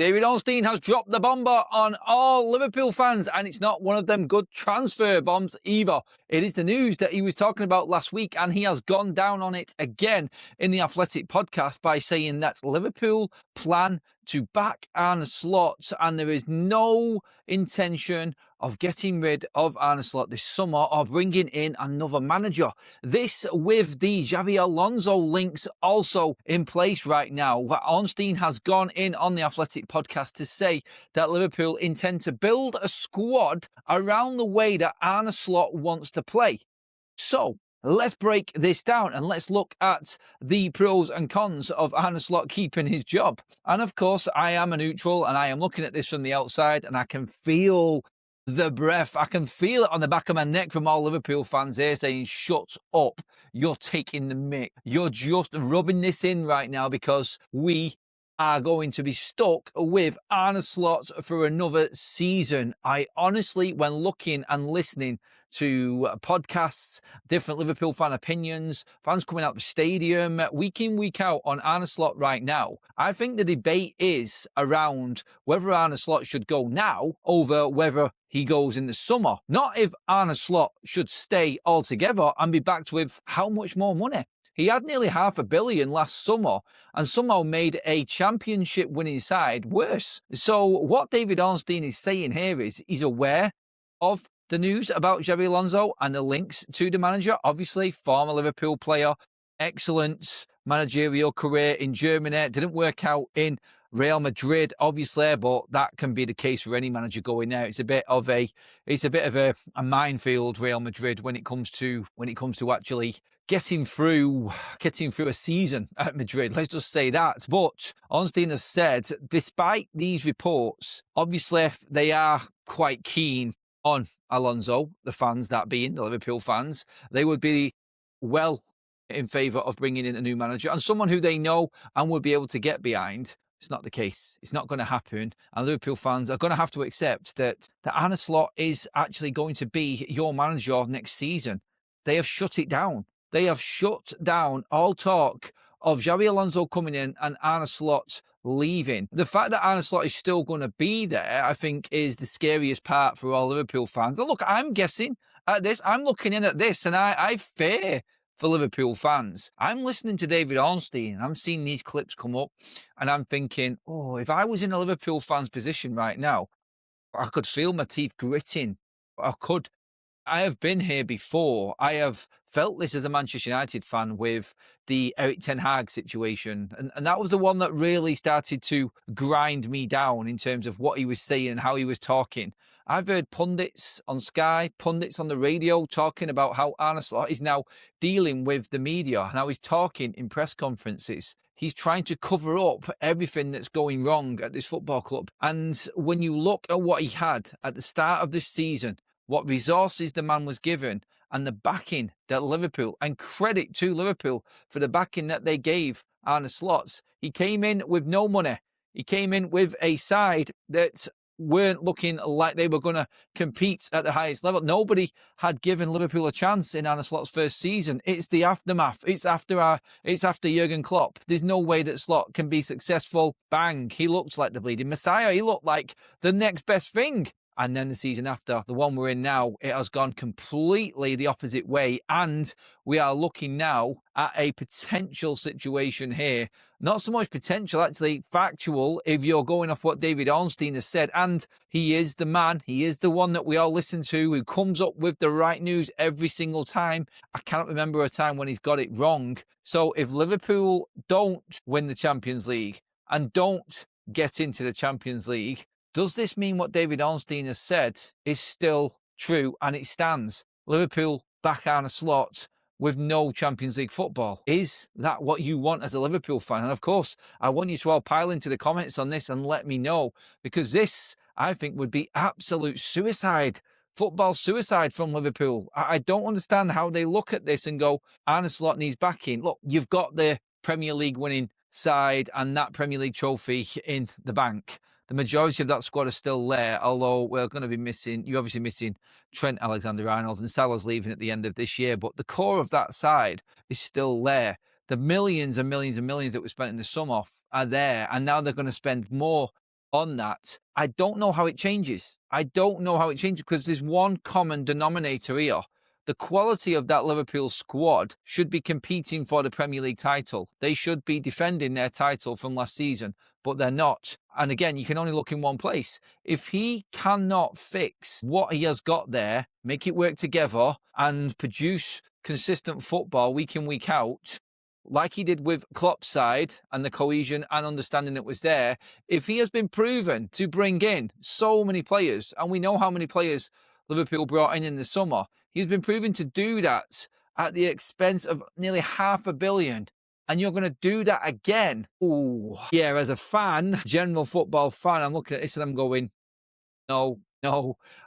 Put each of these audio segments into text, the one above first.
David Ornstein has dropped the bomber on all Liverpool fans, and it's not one of them good transfer bombs either. It is the news that he was talking about last week, and he has gone down on it again in the Athletic podcast by saying that Liverpool plan to back Arne Slot, and there is no intention of getting rid of Arne Slot this summer or bringing in another manager. This with the Xabi Alonso links also in place right now. Ornstein has gone in on the Athletic podcast to say that Liverpool intend to build a squad around the way that Arne Slot wants to play. So, let's break this down and let's look at the pros and cons of Arne Slot keeping his job. And of course, I am a neutral and I am looking at this from the outside and I can feel the breath. I can feel it on the back of my neck from all Liverpool fans here saying, shut up. You're taking the mick. You're just rubbing this in right now because we are going to be stuck with Arne Slot for another season. I honestly, when looking and listening to podcasts, different Liverpool fan opinions, fans coming out the stadium week in, week out on Arne Slot right now, I think the debate is around whether Arne Slot should go now over whether he goes in the summer. Not if Arne Slot should stay altogether and be backed with how much more money. He had nearly $500 million last summer and somehow made a championship winning side worse. So what David Ornstein is saying here is he's aware of the news about Xabi Alonso and the links to the manager. Obviously, former Liverpool player, excellent managerial career in Germany. Didn't work out in Real Madrid, obviously, but that can be the case for any manager going there. It's a bit of a minefield, Real Madrid, when it comes to actually getting through a season at Madrid. Let's just say that. But Ornstein has said, despite these reports, obviously they are quite keen on Alonso, the fans, that being the Liverpool fans. They would be well in favour of bringing in a new manager and someone who they know and would be able to get behind. It's not the case. It's not going to happen. And Liverpool fans are going to have to accept that Arne Slot is actually going to be your manager next season. They have shut it down. They have shut down all talk of Xabi Alonso coming in and Arne Slot leaving. The fact that Arne Slot is still going to be there, I think, is the scariest part for all Liverpool fans. And look, I'm guessing at this. I'm looking in at this and I fear for Liverpool fans. I'm listening to David Ornstein and I'm seeing these clips come up and I'm thinking, oh, if I was in a Liverpool fan's position right now, I could feel my teeth gritting. I have been here before. I have felt this as a Manchester United fan with the Erik ten Hag situation. And that was the one that really started to grind me down in terms of what he was saying and how he was talking. I've heard pundits on Sky, pundits on the radio talking about how Arne Slot is now dealing with the media and how he's talking in press conferences. He's trying to cover up everything that's going wrong at this football club. And when you look at what he had at the start of this season, what resources the man was given and the backing that Liverpool, and credit to Liverpool for the backing that they gave Arne Slot. He came in with no money. He came in with a side that weren't looking like they were going to compete at the highest level. Nobody had given Liverpool a chance in Arne Slot's first season. It's the aftermath. It's after Jurgen Klopp. There's no way that Slot can be successful. Bang. He looked like the bleeding Messiah. He looked like the next best thing. And then the season after, the one we're in now, it has gone completely the opposite way. And we are looking now at a potential situation here. Not so much potential, actually factual, if you're going off what David Ornstein has said. And he is the man, he is the one that we all listen to, who comes up with the right news every single time. I cannot remember a time when he's got it wrong. So if Liverpool don't win the Champions League and don't get into the Champions League, does this mean what David Ornstein has said is still true and it stands? Liverpool back Arne Slot with no Champions League football. Is that what you want as a Liverpool fan? And of course, I want you to all pile into the comments on this and let me know, because this, I think, would be absolute suicide. Football suicide from Liverpool. I don't understand how they look at this and go, Arne Slot needs backing. Look, you've got the Premier League winning side and that Premier League trophy in the bank. The majority of that squad are still there, although we're going to be missing, you're obviously missing Trent Alexander-Arnold and Salah's leaving at the end of this year, but the core of that side is still there. The millions and millions and millions that were spent in the summer are there, and now they're going to spend more on that. I don't know how it changes. I don't know how it changes because there's one common denominator here. The quality of that Liverpool squad should be competing for the Premier League title. They should be defending their title from last season, but they're not. And again, you can only look in one place. If he cannot fix what he has got there, make it work together and produce consistent football week in, week out, like he did with Klopp's side and the cohesion and understanding that was there, if he has been proven to bring in so many players, and we know how many players Liverpool brought in the summer, he's been proven to do that at the expense of nearly £500 million. And you're going to do that again. Ooh, yeah, as a fan, general football fan, I'm looking at this and I'm going, no.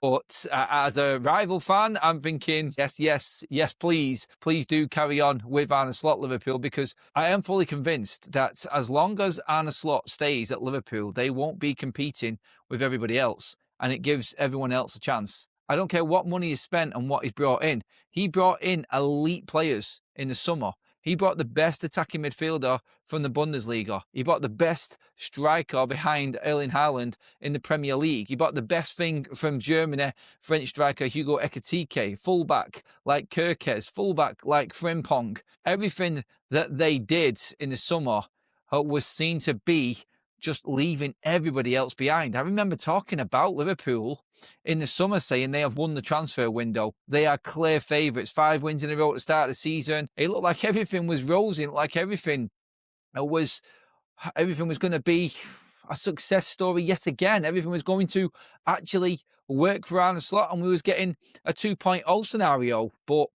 But as a rival fan, I'm thinking, yes, please do carry on with Arne Slot Liverpool, because I am fully convinced that as long as Arne Slot stays at Liverpool, they won't be competing with everybody else, and it gives everyone else a chance. I don't care what money is spent and what he's brought in. He brought in elite players in the summer. He brought the best attacking midfielder from the Bundesliga. He brought the best striker behind Erling Haaland in the Premier League. He brought the best thing from Germany, French striker Hugo Ekitike, fullback like Kerkez, fullback like Frimpong. Everything that they did in the summer was seen to be just leaving everybody else behind. I remember talking about Liverpool in the summer saying they have won the transfer window. They are clear favourites. 5 wins in a row at the start of the season. It looked like everything was rosy, like everything was going to be a success story yet again. Everything was going to actually work for Arne Slot, and we was getting a 2.0 scenario. But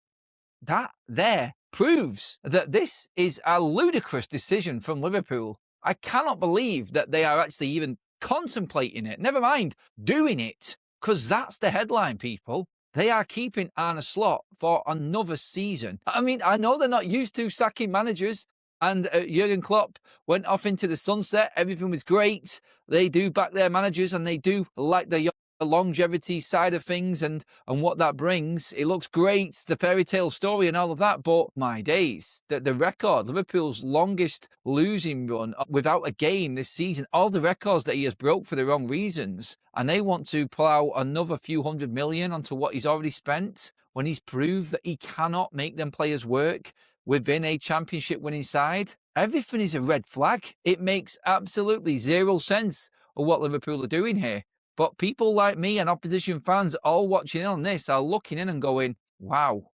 that there proves that this is a ludicrous decision from Liverpool. I cannot believe that they are actually even contemplating it. Never mind doing it, because that's the headline, people. They are keeping Arne Slot for another season. I mean, I know they're not used to sacking managers, and Jurgen Klopp went off into the sunset. Everything was great. They do back their managers, and they do like the longevity side of things and what that brings. It looks great, the fairy tale story and all of that, but my days, the record, Liverpool's longest losing run without a game this season, all the records that he has broke for the wrong reasons, and they want to plough another few $100 million onto what he's already spent when he's proved that he cannot make them players work within a championship winning side. Everything is a red flag. It makes absolutely zero sense of what Liverpool are doing here. But people like me and opposition fans all watching in on this are looking in and going, wow,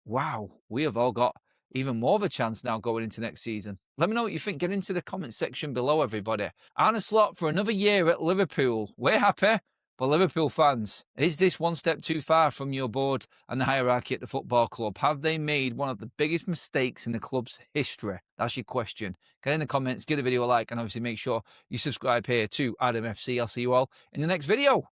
we have all got even more of a chance now going into next season. Let me know what you think. Get into the comment section below, everybody. Arne Slot for another year at Liverpool. We're happy. But Liverpool fans, is this one step too far from your board and the hierarchy at the football club? Have they made one of the biggest mistakes in the club's history? That's your question. Get in the comments, give the video a like, and obviously make sure you subscribe here to Adam FC. I'll see you all in the next video.